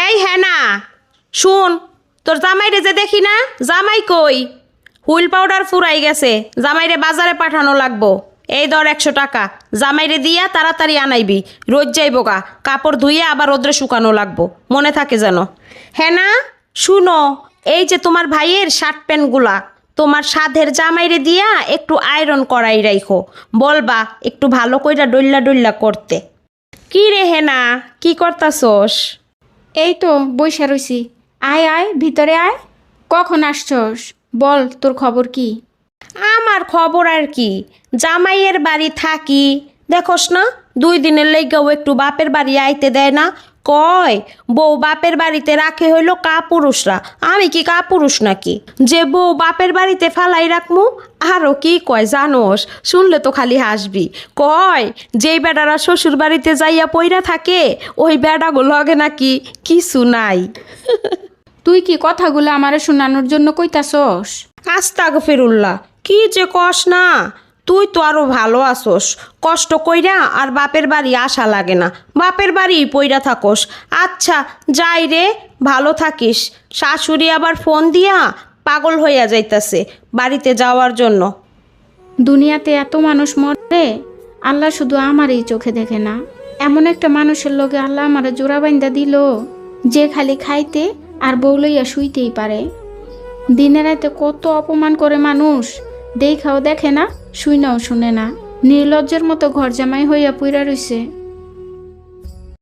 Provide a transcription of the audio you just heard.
এই হ্যাঁ না শুন, তোর জামাইরে যে দেখি না, জামাই কই? হুইল পাউডার ফুরাই গেছে, জামাইরে বাজারে পাঠানো লাগবো। এই ধর 100 টাকা, জামাইরে দিয়া তাড়াতাড়ি আনাইবি। রোজ যাইব গা, কাপড় ধুইয়ে আবার রোদ্রে শুকানো লাগবো, মনে থাকে যেন। হ্যাঁ না শুনো, এই যে তোমার ভাইয়ের শার্ট প্যান্টগুলা তোমার সাধের জামাইরে দিয়া একটু আয়রন করাই রাইখো, বলবা একটু ভালো কইরা ডল্লা ডল্লা করতে। কি রে হেনা, কি করতাছস? এই তো বইসা রইছি। আয় আয় ভিতরে আয়। কখন আসছস? বল তোর খবর কি? আমার খবর আর কি, জামাইয়ের বাড়ি থাকি, দেখোস না 2 দিনের লেগেও একটু বাপের বাড়ি আইতে দেয় না। কয় বউ বাপের বাড়িতে রাখে হইলো কাপুরুষরা, আমি কি কাপুরুষ নাকি যে বউ বাপের বাড়িতে ফালাই রাখমু? আরও কি কয় জানোস, শুনলে তো খালি হাসবি। কয় যেই বেটারা শ্বশুর বাড়িতে যাইয়া পইরা থাকে ওই বেটাগুলো লগে নাকি কিছু নাই। তুই কি কথাগুলো আমারে শোনানোর জন্য কইতাছস? আস্তাগফিরুল্লাহ, কি যে কস না, তুই তো আরো ভালো আসোস, কষ্ট কইরা আর বাপের বাড়ি আসা লাগে না, বাপের বাড়ি পইরা থাকোস। আচ্ছা যাই রে, ভালো থাকিস। শাশুড়ি আবার ফোন দিয়া পাগল হইয়া যাইতাছে বাড়িতে যাওয়ার জন্য। দুনিয়াতে এত মানুষ মরে, আল্লাহ শুধু আমারই চোখে দেখে না। এমন একটা মানুষের লগে আল্লাহ আমারে জোড়া বাইন্দা দিল, যে খালি খাইতে আর বউ লইয়া শুইতেই পারে। দিনে রাতে কত অপমান করে মানুষ, দেখাও দেখে না, শুইনাও শুনে না, নির্লজ্জের মতো ঘর জামাই হইয়া পুইরা রইছে।